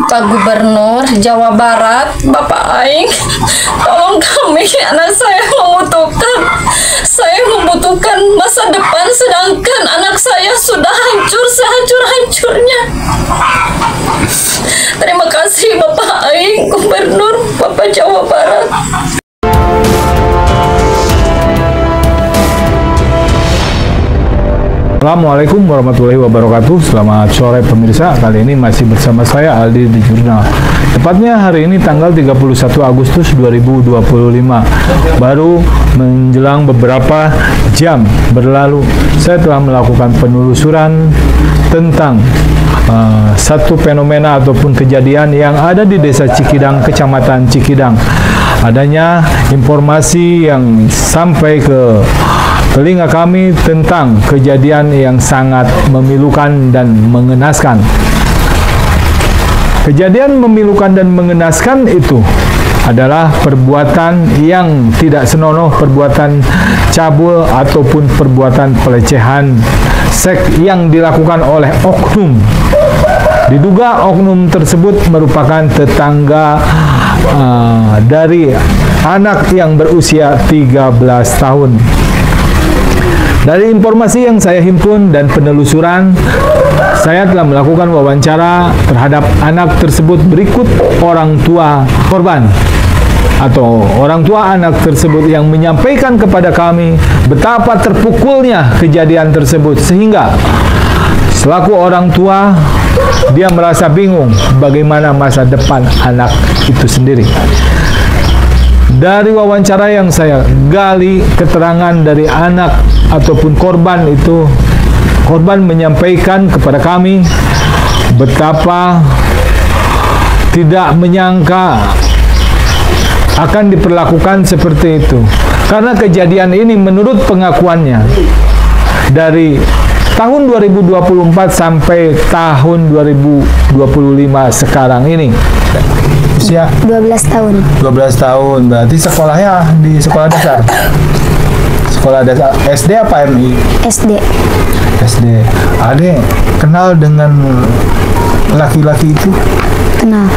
Pak Gubernur Jawa Barat, Bapak Aing, tolong kami, anak saya membutuhkan. Saya membutuhkan masa depan, sedangkan anak saya sudah hancur sehancur-hancurnya. Terima kasih Bapak Aing, Gubernur Bapak Jawa Barat. Assalamualaikum warahmatullahi wabarakatuh. Selamat sore pemirsa. Kali ini masih bersama saya Aldi di Jurnal. Tepatnya hari ini tanggal 31 Agustus 2025. Baru menjelang beberapa jam berlalu, saya telah melakukan penelusuran tentang satu fenomena ataupun kejadian yang ada di Desa Cikidang, Kecamatan Cikidang. Adanya informasi yang sampai ke telinga kami tentang kejadian yang sangat memilukan dan mengenaskan. Kejadian memilukan dan mengenaskan itu adalah perbuatan yang tidak senonoh, perbuatan cabul ataupun perbuatan pelecehan seks yang dilakukan oleh oknum. Diduga oknum tersebut merupakan tetangga dari anak yang berusia 13 tahun. Dari informasi yang saya himpun dan penelusuran, saya telah melakukan wawancara terhadap anak tersebut. Berikut orang tua korban atau orang tua anak tersebut yang menyampaikan kepada kami betapa terpukulnya kejadian tersebut, sehingga selaku orang tua dia merasa bingung bagaimana masa depan anak itu sendiri. Dari wawancara yang saya gali keterangan dari anak ataupun korban itu, korban menyampaikan kepada kami betapa tidak menyangka akan diperlakukan seperti itu. Karena kejadian ini menurut pengakuannya dari tahun 2024 sampai tahun 2025 sekarang ini. Usia 12 tahun. 12 tahun. Berarti sekolahnya di sekolah dasar. Sekolah dasar SD apa MI? SD. SD. Ade kenal dengan laki-laki itu? Kenal.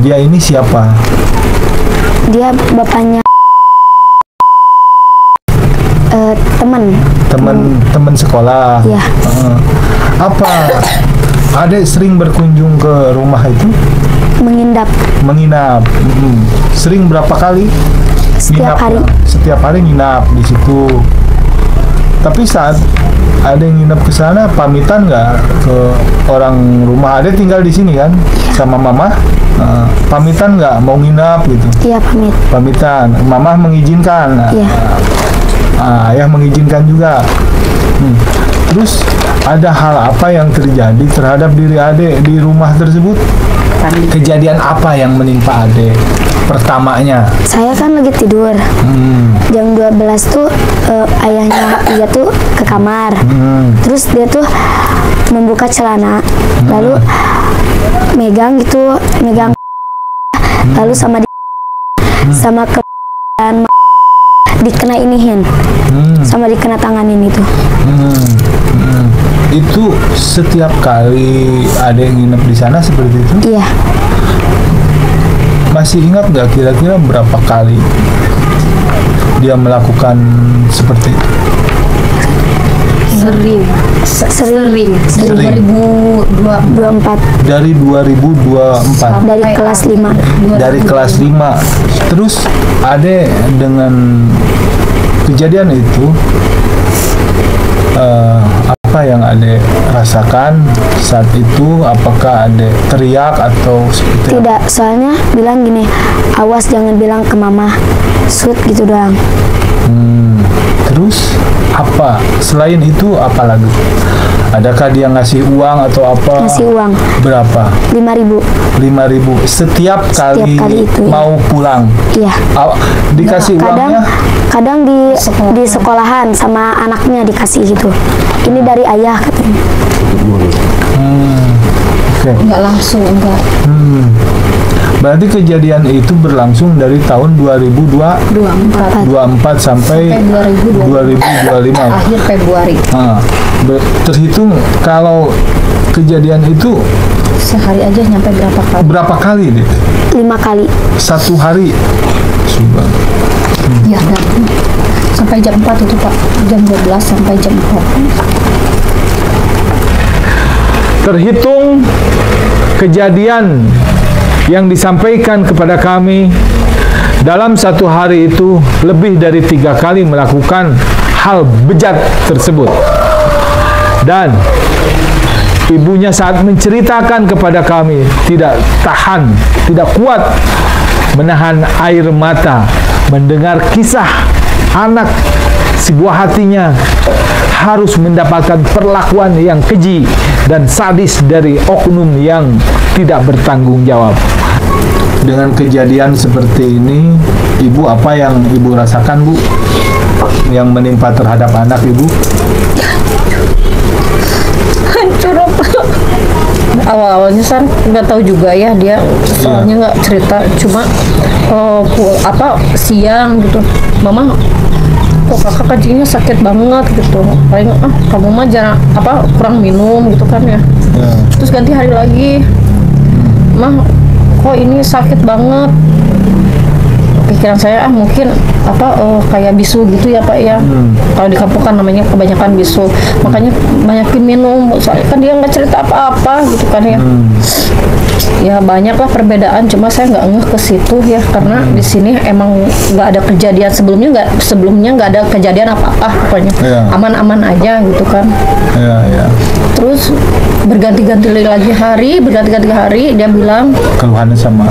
Dia ini siapa? Dia bapaknya teman sekolah. Ya. Apa Ade sering berkunjung ke rumah itu? Menginap. Sering berapa kali? Setiap hari. Setiap hari nginap di situ. Tapi saat Ade nginap ke sana, pamitan nggak ke orang rumah? Ade tinggal di sini kan sama mama. Pamitan nggak mau nginap gitu? Iya, Pamitan. Mama mengizinkan. Iya. Ayah mengizinkan juga. Terus ada hal apa yang terjadi terhadap diri Ade di rumah tersebut? Kejadian apa yang menimpa Ade pertamanya? Saya kan lagi tidur. Jam 12 tuh ayahnya dia tuh ke kamar. Terus dia tuh membuka celana, lalu megang lalu sama dikena inihin, sama dikena tanganin itu. Itu setiap kali ada yang nginep di sana seperti itu? Iya. Masih ingat nggak kira-kira berapa kali dia melakukan seperti itu? Sering. 2024. Dari 2024. Dari kelas 5. Dari kelas 5. Terus Ade dengan kejadian itu apa yang Ade rasakan saat itu? Apakah Ade teriak atau seperti Tidak, soalnya bilang gini, awas jangan bilang ke mama, shoot gitu doang. Terus apa? Selain itu apa lagi? Adakah dia ngasih uang atau apa? Ngasih uang. Berapa? 5.000. 5.000 setiap kali itu, ya. Mau pulang. Iya. Dikasih uangnya? Kadang di sekolahan sama anaknya dikasih gitu. Ini dari ayah katanya. Okay. Enggak langsung, enggak. Berarti kejadian itu berlangsung dari tahun 2024 sampai 2025. Akhir Februari. Terhitung kalau kejadian itu Sehari aja nyampe berapa kali? Berapa kali nih? 5 kali. Satu hari? Sumpah. Ya, sampai jam 4 itu Pak. Jam 12 sampai jam 4. Terhitung kejadian yang disampaikan kepada kami dalam satu hari itu lebih dari 3 kali melakukan hal bejat tersebut. Dan ibunya saat menceritakan kepada kami tidak tahan, tidak kuat menahan air mata mendengar kisah anak si buah hatinya harus mendapatkan perlakuan yang keji dan sadis dari oknum yang tidak bertanggung jawab. Dengan kejadian seperti ini, Ibu, apa yang Ibu rasakan, Bu? Yang menimpa terhadap anak Ibu? Hancur Pak. Awal-awalnya San nggak tahu juga ya dia, soalnya nggak cerita, cuma siang gitu, Mama kok kakak kakinya sakit banget gitu, paling kamu mah jarang kurang minum gitu kan ya. Terus ganti hari lagi, Mah kok ini sakit banget. Pikiran saya mungkin kayak bisu gitu ya Pak ya. Kalau di kampung kan namanya kebanyakan bisu, makanya banyakin minum. Soalnya kan dia nggak cerita apa-apa gitu kan ya. Ya banyaklah perbedaan, cuma saya nggak ngeh ke situ ya, karena di sini emang nggak ada kejadian sebelumnya nggak ada kejadian apa-apa pokoknya. Aman-aman aja gitu kan. Terus berganti-ganti hari dia bilang keluhannya sama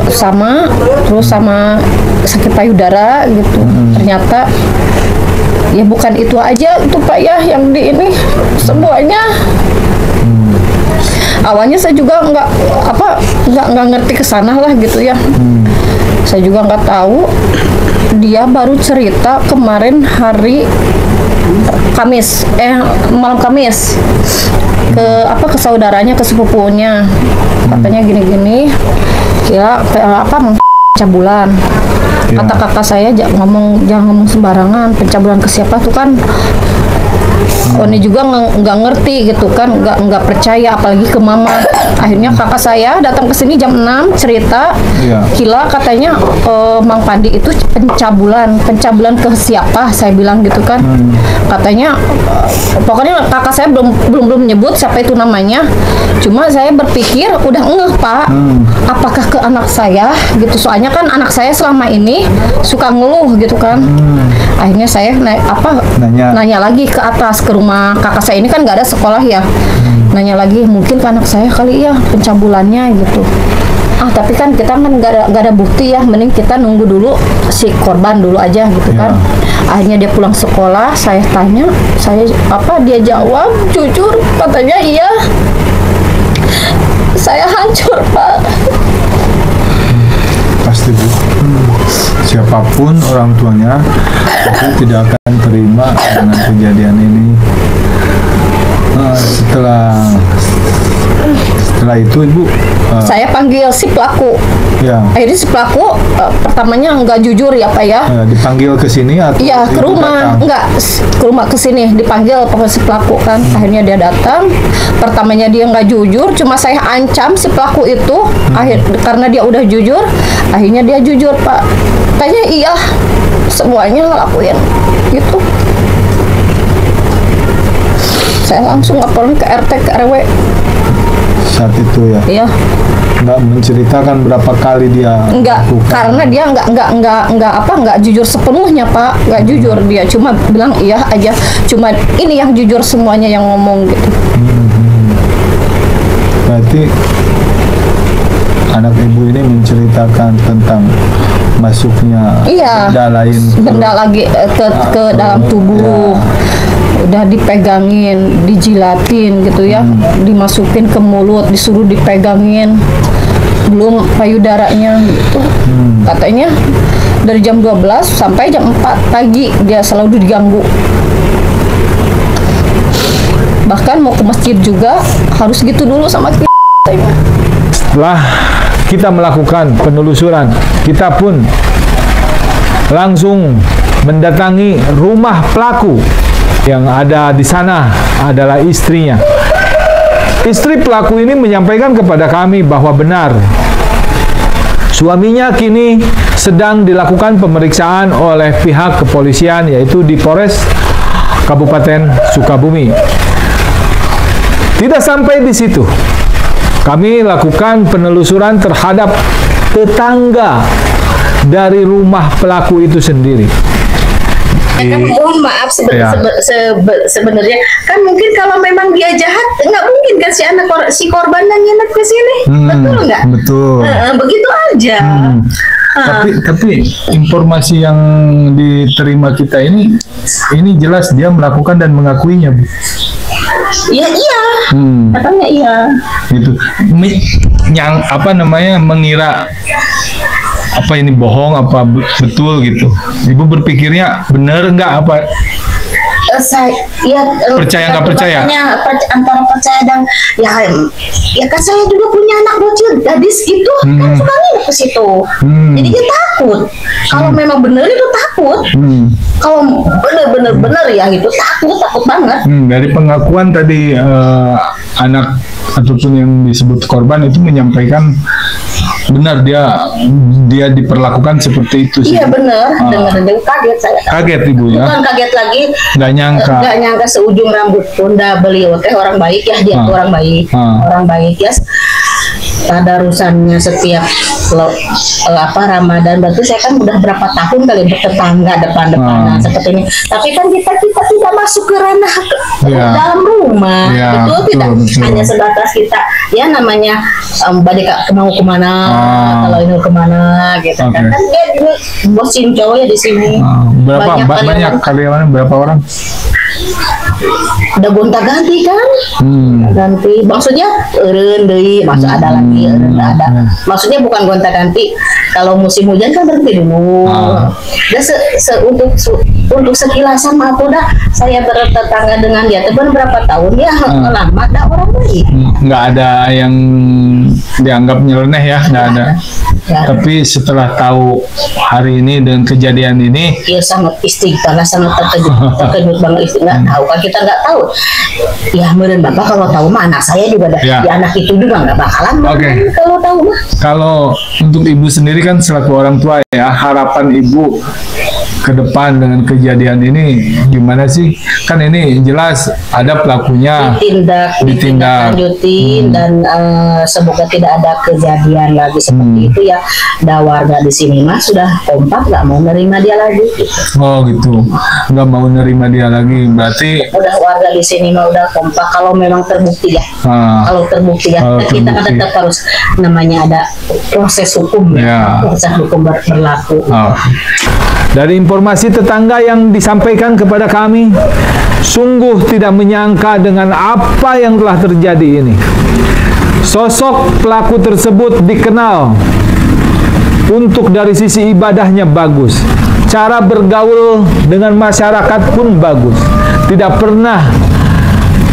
terus sama sakit payudara gitu. Ternyata ya bukan itu aja itu Pak ya yang di ini semuanya. Awalnya saya juga nggak ngerti kesana lah gitu ya. Saya juga nggak tahu. Dia baru cerita kemarin hari Kamis, malam Kamis ke saudaranya, ke sepupunya, katanya gini-gini ya pencabulan. Kata kakak saya jangan ngomong sembarangan, pencabulan ke siapa tuh kan. Oni juga nggak ngerti gitu kan, nggak percaya, apalagi ke mama. Akhirnya kakak saya datang ke sini jam 6 cerita, Kila katanya Mang Pandi itu pencabulan ke siapa, saya bilang gitu kan. Katanya pokoknya kakak saya belum menyebut siapa itu namanya, cuma saya berpikir udah ngeh Pak, apakah ke anak saya gitu, soalnya kan anak saya selama ini suka ngeluh gitu kan. Akhirnya saya nanya lagi ke atas, ke rumah kakak saya ini kan nggak ada sekolah ya. Nanya lagi, mungkin ke anak saya kali ya pencabulannya gitu. Tapi kan kita kan nggak ada bukti ya, mending kita nunggu dulu si korban dulu aja gitu kan. Akhirnya dia pulang sekolah, saya tanya, dia jawab jujur, katanya iya. Saya hancur Pak. Pasti Bu, siapapun orang tuanya itu tidak akan terima dengan kejadian ini. Setelah itu Ibu saya panggil si pelaku. Akhirnya si pelaku pertamanya nggak jujur ya Pak ya. Dipanggil ke sini atau? Iya, ke rumah. Enggak, ke rumah ke sini dipanggil pokoknya si pelaku kan. Akhirnya dia datang. Pertamanya dia nggak jujur, cuma saya ancam si pelaku itu. Karena dia udah jujur, akhirnya dia jujur Pak. Tanya iya, semuanya ngelakuin gitu. Saya langsung laporin ke RT, ke RW. Saat itu ya? Iya. Nggak menceritakan berapa kali dia lakukan. Karena dia nggak jujur sepenuhnya Pak, nggak jujur dia, cuma bilang iya aja, cuma ini yang jujur semuanya yang ngomong gitu. Berarti anak Ibu ini menceritakan tentang masuknya benda lagi ke dalam tubuh. Udah dipegangin, dijilatin gitu ya, dimasukin ke mulut, disuruh dipegangin, belum payudaranya gitu. Katanya dari jam 12 sampai jam 4 pagi dia selalu diganggu. Bahkan mau ke masjid juga harus gitu dulu sama kita. Setelah kita melakukan penelusuran, kita pun langsung mendatangi rumah pelaku. Yang ada di sana adalah istrinya. Istri pelaku ini menyampaikan kepada kami bahwa benar suaminya kini sedang dilakukan pemeriksaan oleh pihak kepolisian, yaitu di Polres Kabupaten Sukabumi. Tidak sampai di situ, kami lakukan penelusuran terhadap tetangga dari rumah pelaku itu sendiri. Mohon maaf sebenarnya kan mungkin kalau memang dia jahat nggak mungkin kan si korban dan nginep ke sini, betul nggak? Betul. Begitu aja. Tapi informasi yang diterima kita ini jelas dia melakukan dan mengakuinya, Bu. Iya, katanya iya. Gitu. Mengira apa ini bohong apa betul gitu. Ibu berpikirnya benar nggak apa? Percaya nggak percaya? Antara percaya dan ya kan saya juga punya anak bocil gadis itu kan suka nginep ke situ. Jadi dia takut. Kalau memang benar itu takut. Kalau benar ya gitu takut banget. Dari pengakuan tadi anak ataupun yang disebut korban itu menyampaikan benar dia diperlakukan seperti itu sih. Iya benar, dengar kaget saya. Kaget Ibu ya. Bukan kaget lagi. Nggak nyangka seujung rambut pun beliau teh orang baik ya, dia orang baik. Orang baik ya. Tadarusannya setiap Ramadan, berarti saya kan udah berapa tahun kali bertetangga depan-depanan seperti ini. Tapi kan kita tidak masuk ke ranah dalam rumah, betul. Hanya sebatas kita ya namanya balik mau kemana, kalau ini kemana gitu kan. Kan dia juga bosin cowok ya di sini. Banyak karyawan berapa orang? Udah gonta-ganti kan, ganti. Maksudnya maksud ada lagi, ada. Maksudnya bukan gonta-ganti. Kalau musim hujan kan berhenti dulu. Dan untuk sekilasan aku saya bertetangga dengan dia. Teman berapa tahun ya lama, ada orang baik. Nggak ada yang dianggap nyeleneh ya, nggak ada. Tapi setelah tahu hari ini dengan kejadian ini, ya sangat istighfar, sangat terkejut banget. Nggak tahu kan, kita nggak tahu. Ya meren bapak kalau tahu mah anak saya juga di anak itu juga nggak bakalan kalau tahu mah. Kalau untuk ibu sendiri kan selaku orang tua ya, harapan ibu ke depan dengan kejadian ini gimana sih? Kan ini jelas ada pelakunya ditindaklanjutin dan semoga tidak ada kejadian lagi seperti itu ya. Da warga di sini mah sudah kompak nggak mau nerima dia lagi. Oh gitu, nggak mau nerima dia lagi, berarti udah warga di sini mah udah kompak kalau memang terbukti ya. Kalau terbukti ya, kita kan tetap harus namanya ada proses hukum ya. Proses hukum berlaku. Dari informasi tetangga yang disampaikan kepada kami, sungguh tidak menyangka dengan apa yang telah terjadi ini. Sosok pelaku tersebut dikenal untuk dari sisi ibadahnya bagus, cara bergaul dengan masyarakat pun bagus, tidak pernah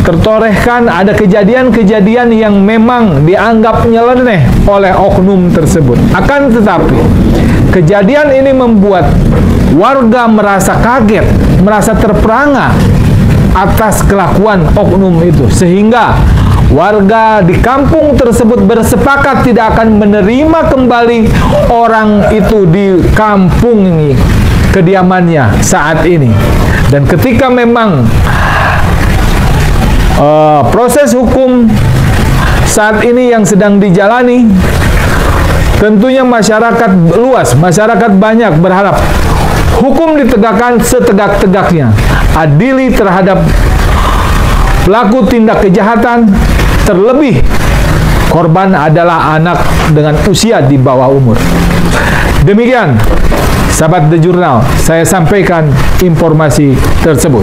tertorehkan ada kejadian-kejadian yang memang dianggap nyeleneh oleh oknum tersebut. Akan tetapi kejadian ini membuat warga merasa kaget, merasa terperangah atas kelakuan oknum itu, sehingga warga di kampung tersebut bersepakat tidak akan menerima kembali orang itu di kampung ini, kediamannya saat ini. Dan ketika memang proses hukum saat ini yang sedang dijalani, tentunya masyarakat luas, masyarakat banyak berharap hukum ditegakkan setegak-tegaknya, adili terhadap pelaku tindak kejahatan, terlebih korban adalah anak dengan usia di bawah umur. Demikian, sahabat The Journal, saya sampaikan informasi tersebut.